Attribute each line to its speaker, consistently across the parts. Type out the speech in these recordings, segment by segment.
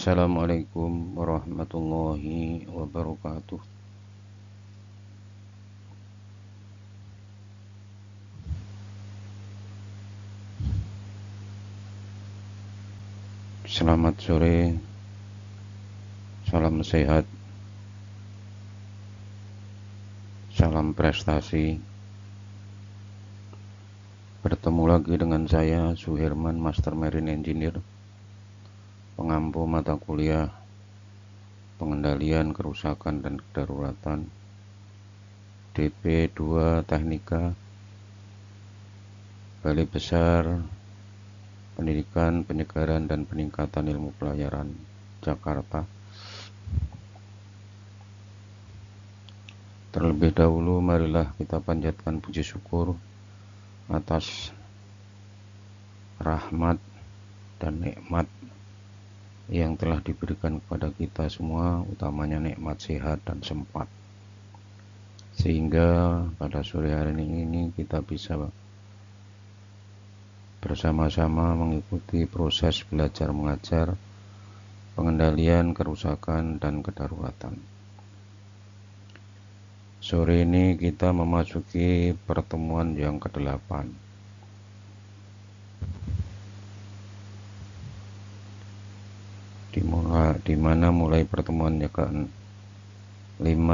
Speaker 1: Assalamualaikum warahmatullahi wabarakatuh. Selamat sore, salam sehat, salam prestasi. Bertemu lagi dengan saya, Suherman, Master Marine Engineer, pengampu mata kuliah Pengendalian Kerusakan dan Kedaruratan DP2 Teknika, Balai Besar Pendidikan, Penyegaran, dan Peningkatan Ilmu Pelayaran, Jakarta. Terlebih dahulu, marilah kita panjatkan puji syukur atas rahmat dan nikmat yang telah diberikan kepada kita semua, utamanya nikmat sehat dan sempat, sehingga pada sore hari ini kita bisa bersama-sama mengikuti proses belajar mengajar pengendalian kerusakan dan kedaruratan. Sore ini kita memasuki pertemuan yang ke-8. Di mana mulai pertemuan yang ke-5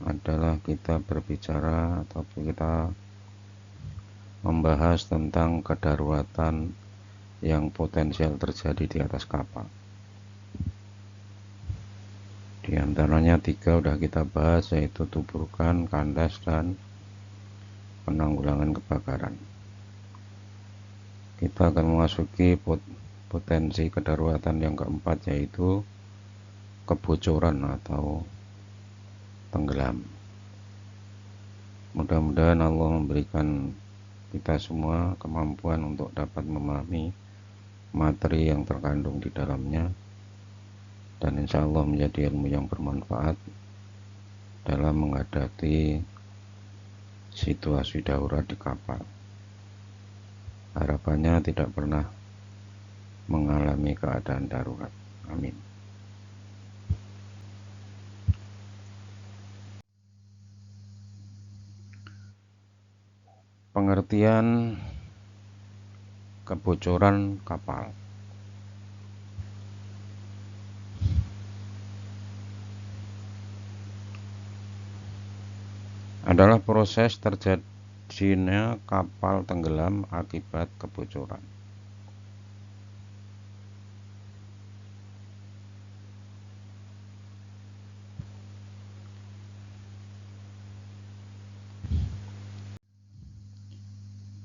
Speaker 1: adalah kita berbicara atau kita membahas tentang kedaruratan yang potensial terjadi di atas kapal. Di antaranya 3 udah kita bahas, yaitu tuburkan, kandas, dan penanggulangan kebakaran. Kita akan memasuki potensi kedaruratan yang keempat, yaitu kebocoran atau tenggelam. Mudah-mudahan Allah memberikan kita semua kemampuan untuk dapat memahami materi yang terkandung di dalamnya, dan insya Allah menjadi ilmu yang bermanfaat dalam menghadapi situasi darurat di kapal. Harapannya tidak pernah mengalami keadaan darurat. Amin. Pengertian kebocoran kapal. Adalah proses terjadinya kapal tenggelam akibat kebocoran.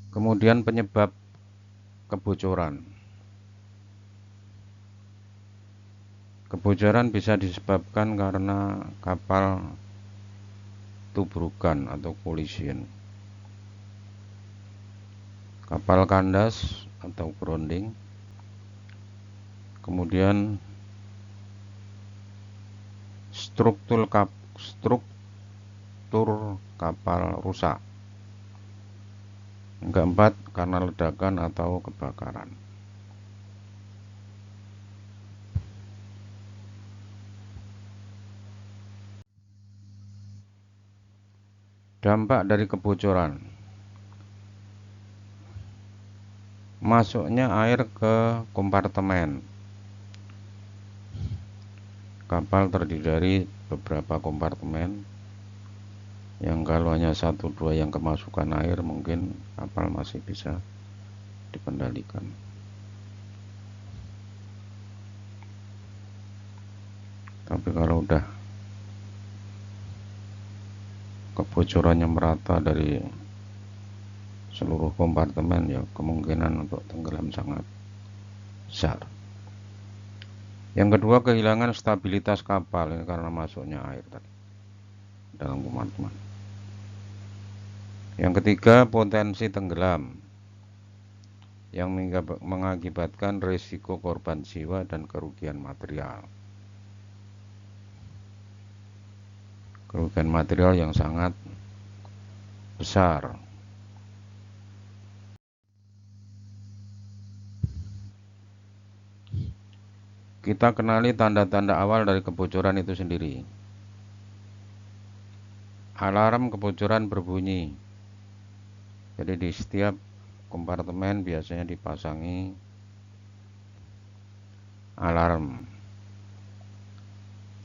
Speaker 1: Kemudian penyebab kebocoran. Kebocoran bisa disebabkan karena kapal tubrukan atau collision, kapal kandas atau grounding, kemudian struktur kapal rusak. Yang keempat, karena ledakan atau kebakaran. Dampak dari kebocoran: masuknya air ke kompartemen. Kapal terdiri dari beberapa kompartemen, yang kalau hanya 1-2 yang kemasukan air, mungkin kapal masih bisa dikendalikan. Tapi kalau udah kebocorannya merata dari seluruh kompartemen, ya kemungkinan untuk tenggelam sangat besar. Yang kedua, kehilangan stabilitas kapal, ini karena masuknya air tadi dalam kompartemen. Yang ketiga, potensi tenggelam yang mengakibatkan risiko korban jiwa dan kerugian material. Kerugian material yang sangat besar. Kita kenali tanda-tanda awal dari kebocoran itu sendiri. Alarm kebocoran berbunyi. Jadi di setiap kompartemen biasanya dipasangi alarm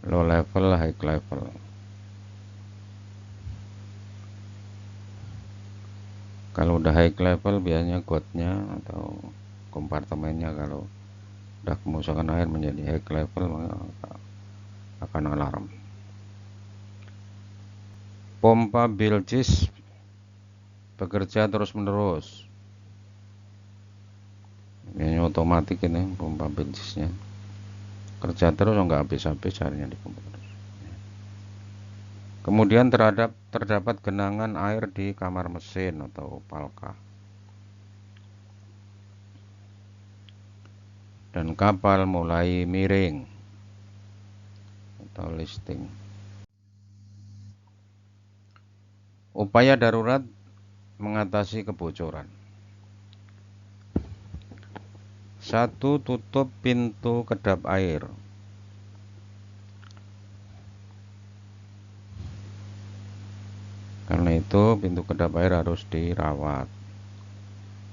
Speaker 1: low level, high level. Kalau udah high level biasanya gotnya atau kompartemennya kalau udah kemusakan air menjadi high level maka akan alarm. Pompa bilges bekerja terus-menerus. Ini otomatis ini pompa bilgesnya kerja terus, nggak habis-habis airnya di pompa terus. Kemudian terdapat genangan air di kamar mesin atau palka. Dan kapal mulai miring atau listing. Upaya darurat mengatasi kebocoran. 1. Tutup pintu kedap air. Karena itu pintu kedap air harus dirawat,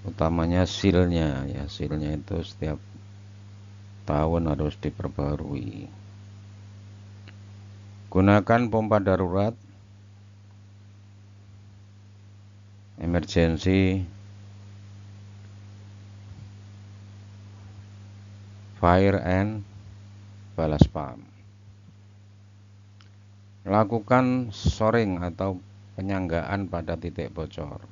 Speaker 1: utamanya silnya ya, silnya itu setiap tahun harus diperbarui. Gunakan pompa darurat, emergency, fire and balas pump. Lakukan shoring atau penyanggaan pada titik bocor.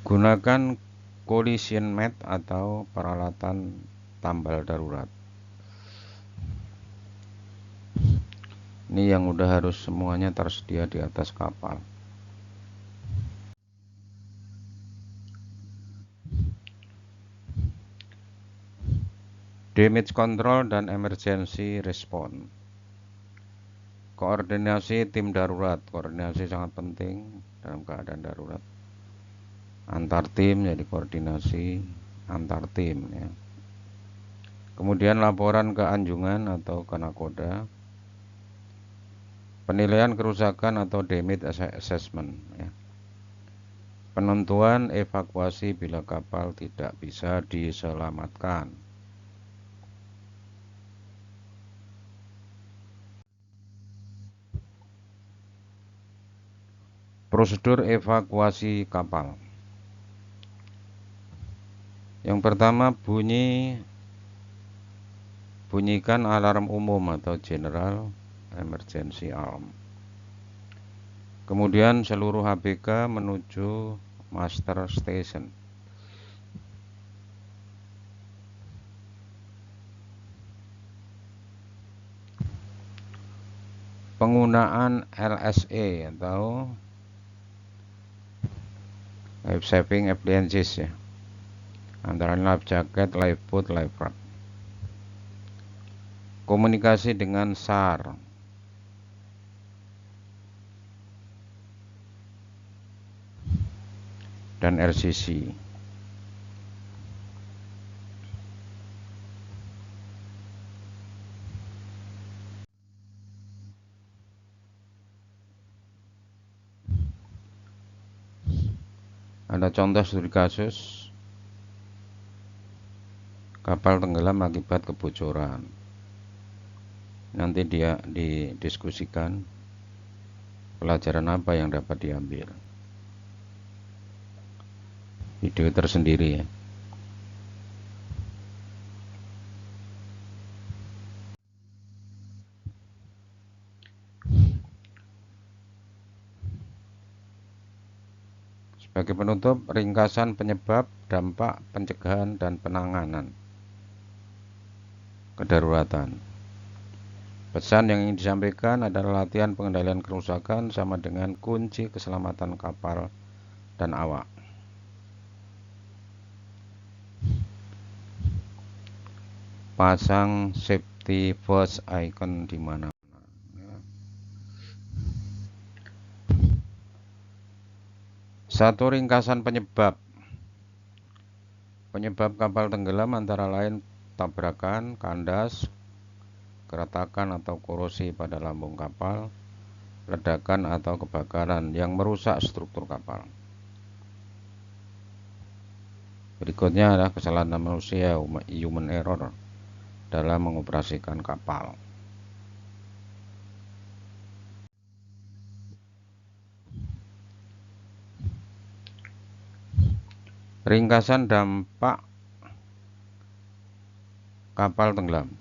Speaker 1: Gunakan collision mat atau peralatan tambal darurat. Ini yang udah harus semuanya tersedia di atas kapal. Damage control dan emergency response. Koordinasi tim darurat. Koordinasi sangat penting dalam keadaan darurat. Antar tim, jadi koordinasi antar tim ya. Kemudian laporan ke anjungan atau ke nakoda. Penilaian kerusakan atau damage assessment ya. Penentuan evakuasi bila kapal tidak bisa diselamatkan. Prosedur evakuasi kapal. Yang pertama, bunyikan alarm umum atau general emergency alarm. Kemudian seluruh ABK menuju master station. Penggunaan LSA atau life saving appliances ya, antara life jacket, lifeboat, life raft. Komunikasi dengan SAR. Dan RCC. Ada contoh studi kasus kapal tenggelam akibat kebocoran. Nanti dia didiskusikan pelajaran apa yang dapat diambil. Video tersendiri ya. Sebagai penutup, ringkasan penyebab, dampak, pencegahan, dan penanganan kedaruratan. Pesan yang ingin disampaikan adalah latihan pengendalian kerusakan sama dengan kunci keselamatan kapal dan awak. Pasang safety first icon di mana. Satu ringkasan penyebab. Penyebab kapal tenggelam antara lain tabrakan, kandas, keretakan atau korosi pada lambung kapal, ledakan atau kebakaran yang merusak struktur kapal. Berikutnya adalah kesalahan manusia, human error, dalam mengoperasikan kapal. Ringkasan dampak kapal tenggelam.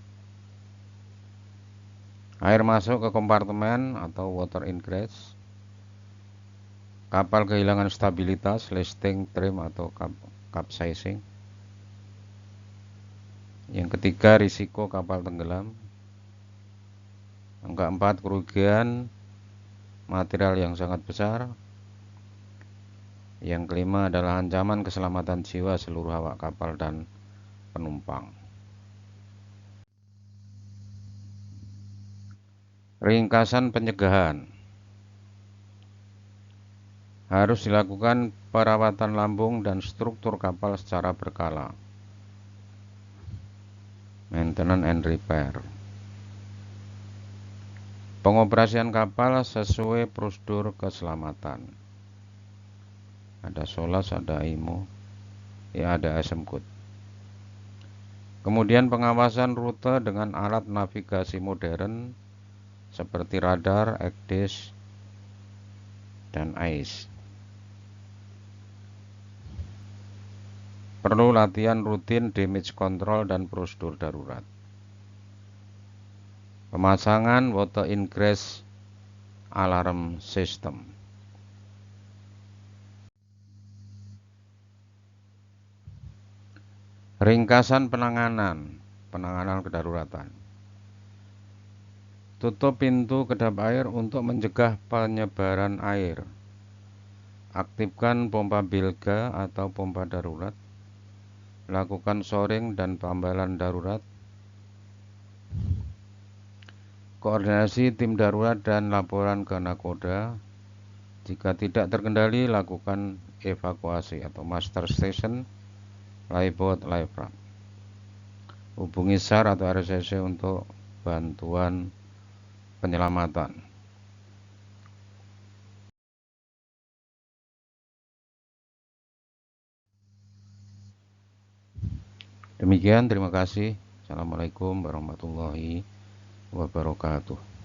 Speaker 1: Air masuk ke kompartemen atau water ingress. Kapal kehilangan stabilitas, listing, trim atau capsizing. Yang ketiga, risiko kapal tenggelam. Yang keempat, kerugian material yang sangat besar. Yang kelima adalah ancaman keselamatan jiwa seluruh awak kapal dan penumpang. Ringkasan pencegahan. Harus dilakukan perawatan lambung dan struktur kapal secara berkala. Maintenance and repair. Pengoperasian kapal sesuai prosedur keselamatan. Ada SOLAS, ada IMO, ya ada ASMCOD. Kemudian pengawasan rute dengan alat navigasi modern seperti radar, ECDIS, dan AIS. Perlu latihan rutin damage control dan prosedur darurat. Pemasangan water ingress alarm system. Ringkasan penanganan kedaruratan. Tutup pintu kedap air untuk mencegah penyebaran air. Aktifkan pompa bilga atau pompa darurat. Lakukan shoring dan pembalan darurat. Koordinasi tim darurat dan laporan ke nakoda. Jika tidak terkendali, lakukan evakuasi atau master station, lifeboat, life raft. Hubungi SAR atau RSCC untuk bantuan penyelamatan. Demikian, terima kasih. Assalamualaikum warahmatullahi wabarakatuh.